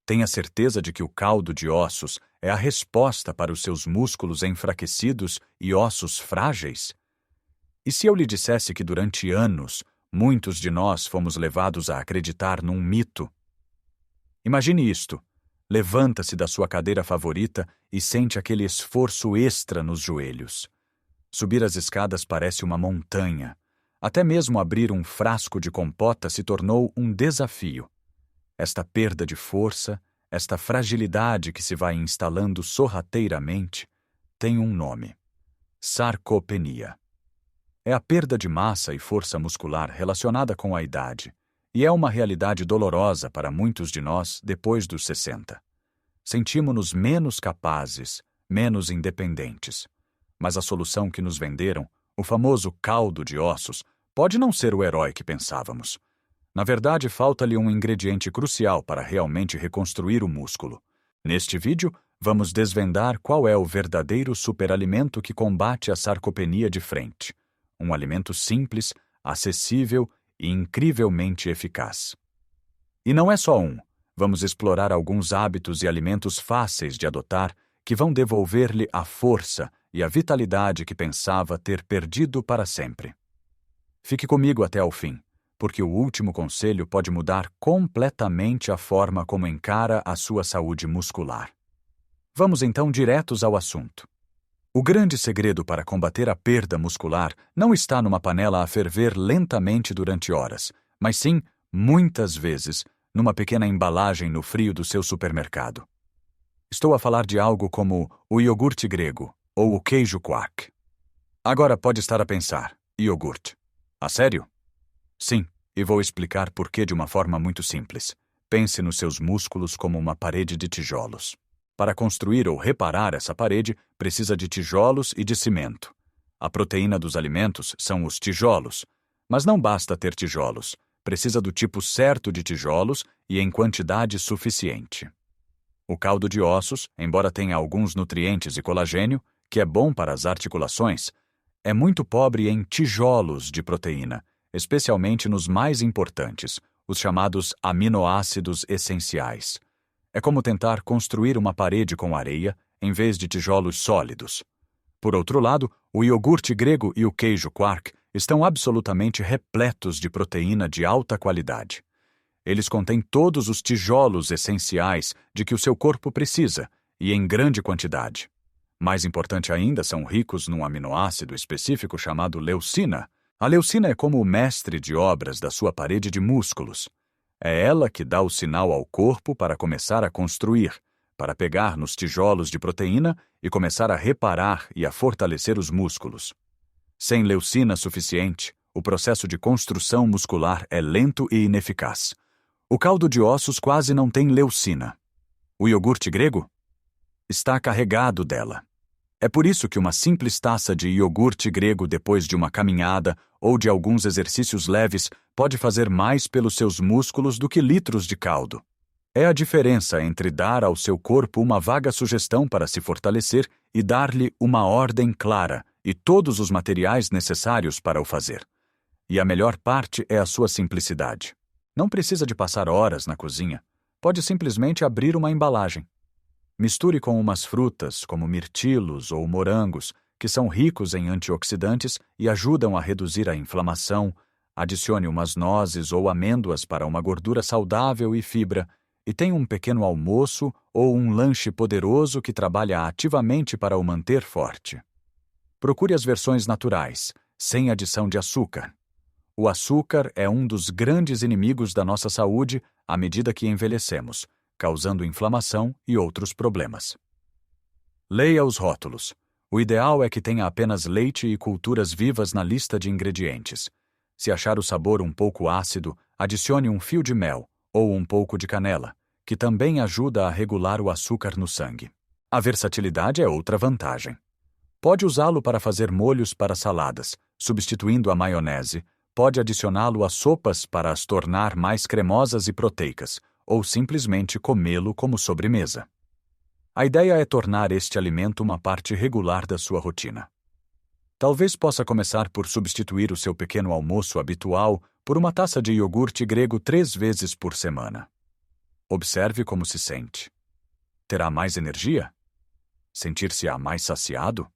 Tenha certeza de que o caldo de ossos é a resposta para os seus músculos enfraquecidos e ossos frágeis? E se eu lhe dissesse que durante anos, muitos de nós fomos levados a acreditar num mito? Imagine isto. Levanta-se da sua cadeira favorita e sente aquele esforço extra nos joelhos. Subir as escadas parece uma montanha. Até mesmo abrir um frasco de compota se tornou um desafio. Esta perda de força, esta fragilidade que se vai instalando sorrateiramente, tem um nome: sarcopenia. É a perda de massa e força muscular relacionada com a idade, e é uma realidade dolorosa para muitos de nós depois dos 60. Sentimos-nos menos capazes, menos independentes. Mas a solução que nos venderam, o famoso caldo de ossos, pode não ser o herói que pensávamos. Na verdade, falta-lhe um ingrediente crucial para realmente reconstruir o músculo. Neste vídeo, vamos desvendar qual é o verdadeiro superalimento que combate a sarcopenia de frente. Um alimento simples, acessível e incrivelmente eficaz. E não é só um. Vamos explorar alguns hábitos e alimentos fáceis de adotar que vão devolver-lhe a força e a vitalidade que pensava ter perdido para sempre. Fique comigo até ao fim, porque o último conselho pode mudar completamente a forma como encara a sua saúde muscular. Vamos então diretos ao assunto. O grande segredo para combater a perda muscular não está numa panela a ferver lentamente durante horas, mas sim, muitas vezes, numa pequena embalagem no frio do seu supermercado. Estou a falar de algo como o iogurte grego ou o queijo quark. Agora pode estar a pensar, iogurte. A sério? Sim, e vou explicar por que de uma forma muito simples. Pense nos seus músculos como uma parede de tijolos. Para construir ou reparar essa parede, precisa de tijolos e de cimento. A proteína dos alimentos são os tijolos. Mas não basta ter tijolos. Precisa do tipo certo de tijolos e em quantidade suficiente. O caldo de ossos, embora tenha alguns nutrientes e colagênio, que é bom para as articulações, é muito pobre em tijolos de proteína, especialmente nos mais importantes, os chamados aminoácidos essenciais. É como tentar construir uma parede com areia em vez de tijolos sólidos. Por outro lado, o iogurte grego e o queijo quark estão absolutamente repletos de proteína de alta qualidade. Eles contêm todos os tijolos essenciais de que o seu corpo precisa, e em grande quantidade. Mais importante ainda, são ricos num aminoácido específico chamado leucina. A leucina é como o mestre de obras da sua parede de músculos. É ela que dá o sinal ao corpo para começar a construir, para pegar nos tijolos de proteína e começar a reparar e a fortalecer os músculos. Sem leucina suficiente, o processo de construção muscular é lento e ineficaz. O caldo de ossos quase não tem leucina. O iogurte grego está carregado dela. É por isso que uma simples taça de iogurte grego depois de uma caminhada ou de alguns exercícios leves pode fazer mais pelos seus músculos do que litros de caldo. É a diferença entre dar ao seu corpo uma vaga sugestão para se fortalecer e dar-lhe uma ordem clara e todos os materiais necessários para o fazer. E a melhor parte é a sua simplicidade. Não precisa de passar horas na cozinha. Pode simplesmente abrir uma embalagem. Misture com umas frutas, como mirtilos ou morangos, que são ricos em antioxidantes e ajudam a reduzir a inflamação. Adicione umas nozes ou amêndoas para uma gordura saudável e fibra, e tenha um pequeno almoço ou um lanche poderoso que trabalha ativamente para o manter forte. Procure as versões naturais, sem adição de açúcar. O açúcar é um dos grandes inimigos da nossa saúde à medida que envelhecemos, causando inflamação e outros problemas. Leia os rótulos. O ideal é que tenha apenas leite e culturas vivas na lista de ingredientes. Se achar o sabor um pouco ácido, adicione um fio de mel ou um pouco de canela, que também ajuda a regular o açúcar no sangue. A versatilidade é outra vantagem. Pode usá-lo para fazer molhos para saladas, substituindo a maionese. Pode adicioná-lo a sopas para as tornar mais cremosas e proteicas, ou simplesmente comê-lo como sobremesa. A ideia é tornar este alimento uma parte regular da sua rotina. Talvez possa começar por substituir o seu pequeno almoço habitual por uma taça de iogurte grego 3 vezes por semana. Observe como se sente. Terá mais energia? Sentir-se-á mais saciado?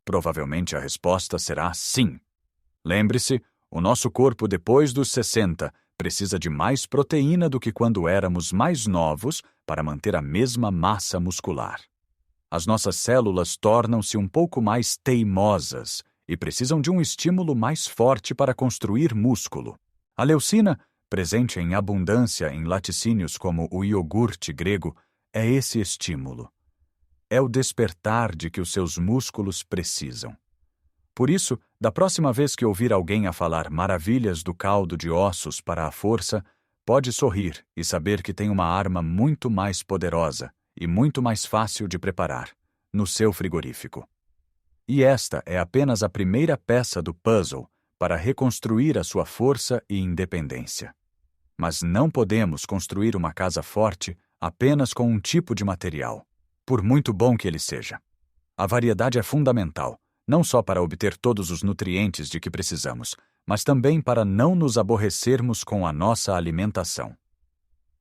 Provavelmente a resposta será sim. Lembre-se, o nosso corpo depois dos 60 precisa de mais proteína do que quando éramos mais novos para manter a mesma massa muscular. As nossas células tornam-se um pouco mais teimosas e precisam de um estímulo mais forte para construir músculo. A leucina, presente em abundância em laticínios como o iogurte grego, é esse estímulo. É o despertar de que os seus músculos precisam. Por isso, da próxima vez que ouvir alguém a falar maravilhas do caldo de ossos para a força, pode sorrir e saber que tem uma arma muito mais poderosa e muito mais fácil de preparar, no seu frigorífico. E esta é apenas a primeira peça do puzzle para reconstruir a sua força e independência. Mas não podemos construir uma casa forte apenas com um tipo de material, por muito bom que ele seja. A variedade é fundamental, não só para obter todos os nutrientes de que precisamos, mas também para não nos aborrecermos com a nossa alimentação.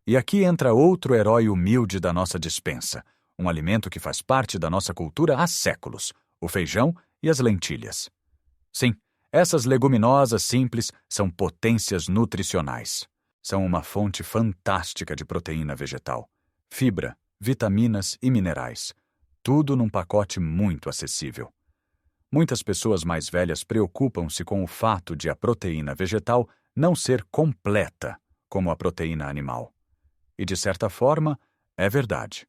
E aqui entra outro herói humilde da nossa despensa, um alimento que faz parte da nossa cultura há séculos, o feijão e as lentilhas. Sim, essas leguminosas simples são potências nutricionais. São uma fonte fantástica de proteína vegetal, fibra, vitaminas e minerais, tudo num pacote muito acessível. Muitas pessoas mais velhas preocupam-se com o fato de a proteína vegetal não ser completa como a proteína animal. E, de certa forma, é verdade.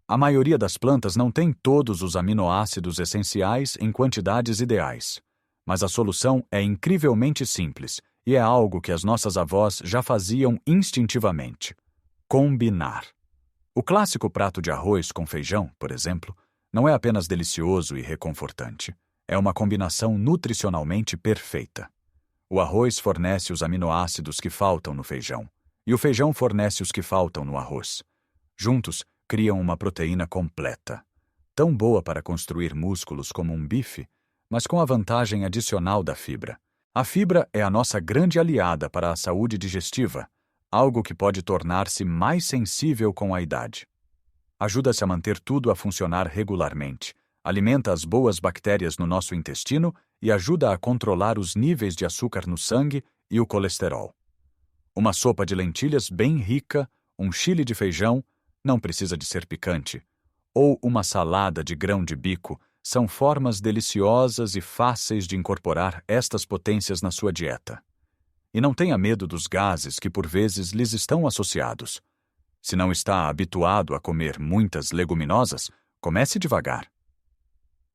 A maioria das plantas não tem todos os aminoácidos essenciais em quantidades ideais. Mas a solução é incrivelmente simples e é algo que as nossas avós já faziam instintivamente: combinar. O clássico prato de arroz com feijão, por exemplo, não é apenas delicioso e reconfortante. É uma combinação nutricionalmente perfeita. O arroz fornece os aminoácidos que faltam no feijão, e o feijão fornece os que faltam no arroz. Juntos, criam uma proteína completa, tão boa para construir músculos como um bife, mas com a vantagem adicional da fibra. A fibra é a nossa grande aliada para a saúde digestiva, algo que pode tornar-se mais sensível com a idade. Ajuda-se a manter tudo a funcionar regularmente, alimenta as boas bactérias no nosso intestino e ajuda a controlar os níveis de açúcar no sangue e o colesterol. Uma sopa de lentilhas bem rica, um chile de feijão, não precisa de ser picante, ou uma salada de grão de bico são formas deliciosas e fáceis de incorporar estas potências na sua dieta. E não tenha medo dos gases que por vezes lhes estão associados. Se não está habituado a comer muitas leguminosas, comece devagar.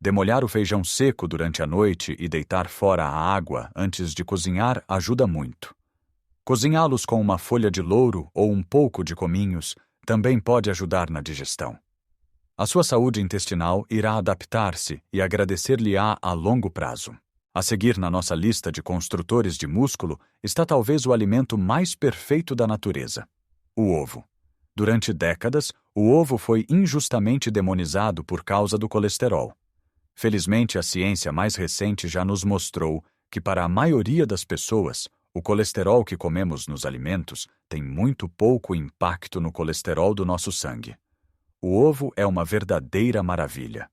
Demolhar o feijão seco durante a noite e deitar fora a água antes de cozinhar ajuda muito. Cozinhá-los com uma folha de louro ou um pouco de cominhos também pode ajudar na digestão. A sua saúde intestinal irá adaptar-se e agradecer-lhe-á a longo prazo. A seguir na nossa lista de construtores de músculo está talvez o alimento mais perfeito da natureza: o ovo. Durante décadas, o ovo foi injustamente demonizado por causa do colesterol. Felizmente, a ciência mais recente já nos mostrou que, para a maioria das pessoas, o colesterol que comemos nos alimentos tem muito pouco impacto no colesterol do nosso sangue. O ovo é uma verdadeira maravilha.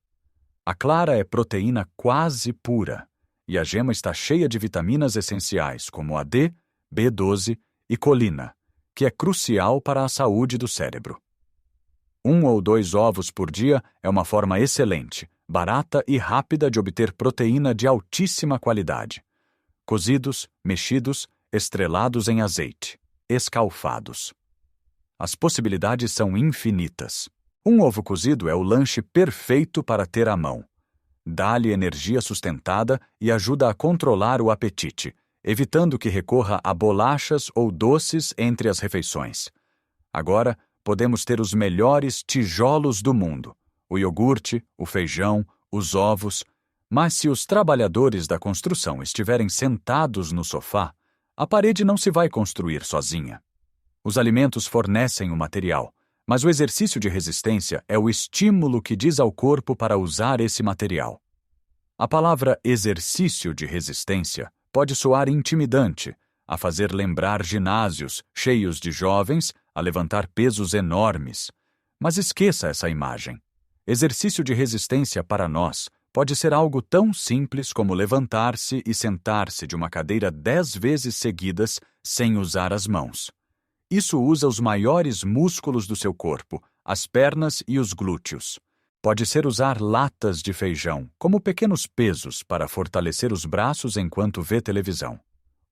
A clara é proteína quase pura, e a gema está cheia de vitaminas essenciais como a D, B12 e colina, que é crucial para a saúde do cérebro. 1 ou 2 ovos por dia é uma forma excelente, barata e rápida de obter proteína de altíssima qualidade. Cozidos, mexidos, estrelados em azeite, escalfados. As possibilidades são infinitas. Um ovo cozido é o lanche perfeito para ter à mão. Dá-lhe energia sustentada e ajuda a controlar o apetite, evitando que recorra a bolachas ou doces entre as refeições. Agora, podemos ter os melhores tijolos do mundo: o iogurte, o feijão, os ovos. Mas se os trabalhadores da construção estiverem sentados no sofá, a parede não se vai construir sozinha. Os alimentos fornecem o material, mas o exercício de resistência é o estímulo que diz ao corpo para usar esse material. A palavra exercício de resistência pode soar intimidante, a fazer lembrar ginásios cheios de jovens a levantar pesos enormes. Mas esqueça essa imagem. Exercício de resistência para nós pode ser algo tão simples como levantar-se e sentar-se de uma cadeira 10 vezes seguidas sem usar as mãos. Isso usa os maiores músculos do seu corpo, as pernas e os glúteos. Pode ser usar latas de feijão, como pequenos pesos para fortalecer os braços enquanto vê televisão.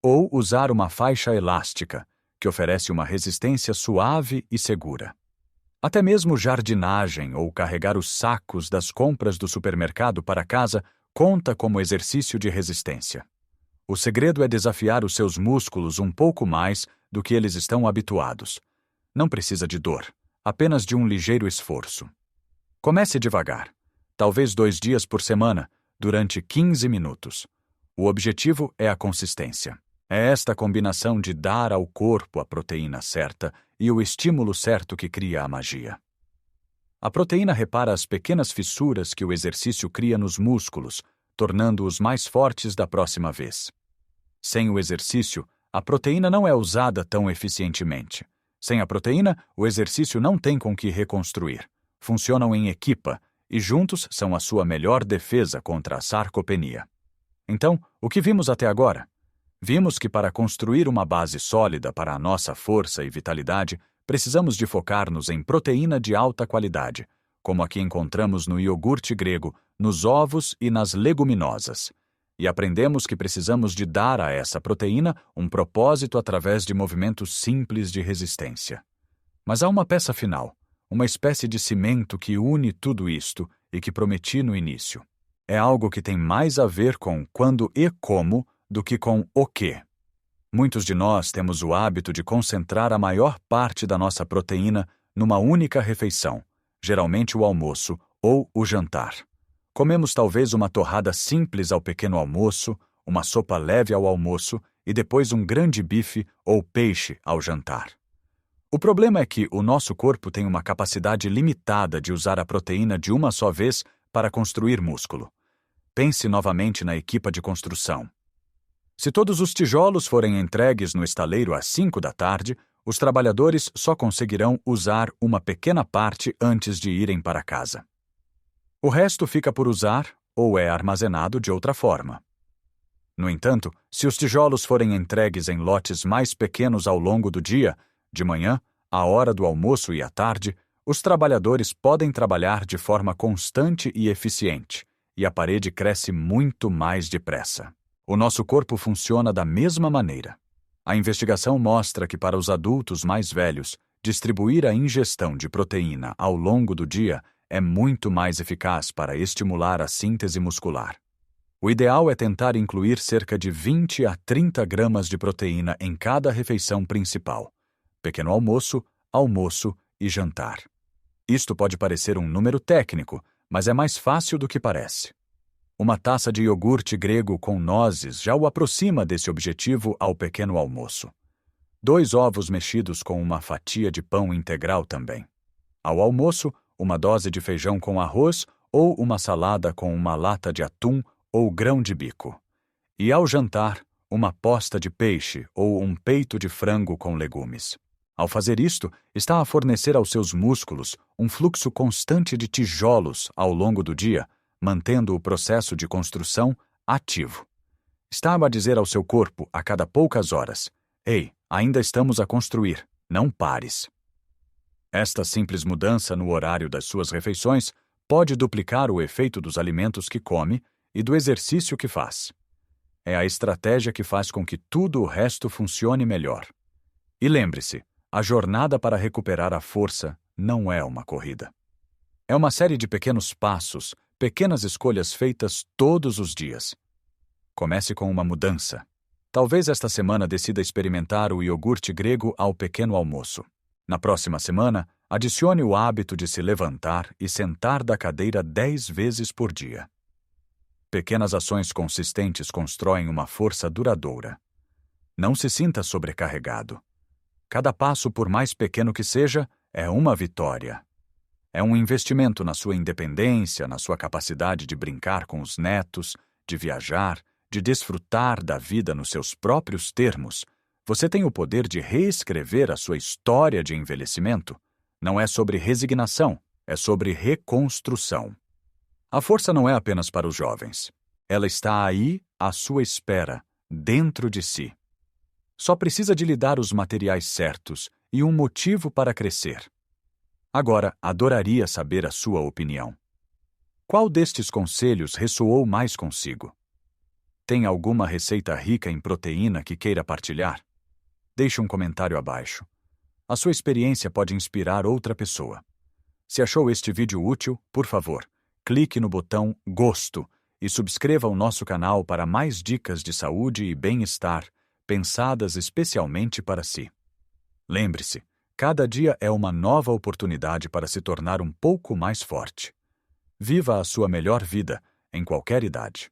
Ou usar uma faixa elástica, que oferece uma resistência suave e segura. Até mesmo jardinagem ou carregar os sacos das compras do supermercado para casa conta como exercício de resistência. O segredo é desafiar os seus músculos um pouco mais do que eles estão habituados. Não precisa de dor, apenas de um ligeiro esforço. Comece devagar, talvez 2 dias por semana, durante 15 minutos. O objetivo é a consistência. É esta combinação de dar ao corpo a proteína certa e o estímulo certo que cria a magia. A proteína repara as pequenas fissuras que o exercício cria nos músculos, tornando-os mais fortes da próxima vez. Sem o exercício, a proteína não é usada tão eficientemente. Sem a proteína, o exercício não tem com que reconstruir. Funcionam em equipa e juntos são a sua melhor defesa contra a sarcopenia. Então, o que vimos até agora? Vimos que para construir uma base sólida para a nossa força e vitalidade, precisamos de focar-nos em proteína de alta qualidade, como a que encontramos no iogurte grego, nos ovos e nas leguminosas. E aprendemos que precisamos de dar a essa proteína um propósito através de movimentos simples de resistência. Mas há uma peça final, uma espécie de cimento que une tudo isto e que prometi no início. É algo que tem mais a ver com quando e como do que com o que. Muitos de nós temos o hábito de concentrar a maior parte da nossa proteína numa única refeição, geralmente o almoço ou o jantar. Comemos talvez uma torrada simples ao pequeno almoço, uma sopa leve ao almoço e depois um grande bife ou peixe ao jantar. O problema é que o nosso corpo tem uma capacidade limitada de usar a proteína de uma só vez para construir músculo. Pense novamente na equipa de construção. Se todos os tijolos forem entregues no estaleiro às 5 da tarde, os trabalhadores só conseguirão usar uma pequena parte antes de irem para casa. O resto fica por usar ou é armazenado de outra forma. No entanto, se os tijolos forem entregues em lotes mais pequenos ao longo do dia, de manhã, à hora do almoço e à tarde, os trabalhadores podem trabalhar de forma constante e eficiente, e a parede cresce muito mais depressa. O nosso corpo funciona da mesma maneira. A investigação mostra que para os adultos mais velhos, distribuir a ingestão de proteína ao longo do dia é muito mais eficaz para estimular a síntese muscular. O ideal é tentar incluir cerca de 20 a 30 gramas de proteína em cada refeição principal: pequeno almoço, almoço e jantar. Isto pode parecer um número técnico, mas é mais fácil do que parece. Uma taça de iogurte grego com nozes já o aproxima desse objetivo ao pequeno almoço. 2 ovos mexidos com uma fatia de pão integral também. Ao almoço, uma dose de feijão com arroz ou uma salada com uma lata de atum ou grão de bico. E ao jantar, uma posta de peixe ou um peito de frango com legumes. Ao fazer isto, está a fornecer aos seus músculos um fluxo constante de tijolos ao longo do dia, mantendo o processo de construção ativo. Está a dizer ao seu corpo a cada poucas horas: "Ei, ainda estamos a construir, não pares." Esta simples mudança no horário das suas refeições pode duplicar o efeito dos alimentos que come e do exercício que faz. É a estratégia que faz com que tudo o resto funcione melhor. E lembre-se, a jornada para recuperar a força não é uma corrida. É uma série de pequenos passos, pequenas escolhas feitas todos os dias. Comece com uma mudança. Talvez esta semana decida experimentar o iogurte grego ao pequeno almoço. Na próxima semana, adicione o hábito de se levantar e sentar da cadeira 10 vezes por dia. Pequenas ações consistentes constroem uma força duradoura. Não se sinta sobrecarregado. Cada passo, por mais pequeno que seja, é uma vitória. É um investimento na sua independência, na sua capacidade de brincar com os netos, de viajar, de desfrutar da vida nos seus próprios termos, Você tem o poder de reescrever a sua história de envelhecimento. Não é sobre resignação, é sobre reconstrução. A força não é apenas para os jovens. Ela está aí, à sua espera, dentro de si. Só precisa de lhe dar os materiais certos e um motivo para crescer. Agora, adoraria saber a sua opinião. Qual destes conselhos ressoou mais consigo? Tem alguma receita rica em proteína que queira partilhar? Deixe um comentário abaixo. A sua experiência pode inspirar outra pessoa. Se achou este vídeo útil, por favor, clique no botão Gosto e subscreva o nosso canal para mais dicas de saúde e bem-estar, pensadas especialmente para si. Lembre-se, cada dia é uma nova oportunidade para se tornar um pouco mais forte. Viva a sua melhor vida, em qualquer idade.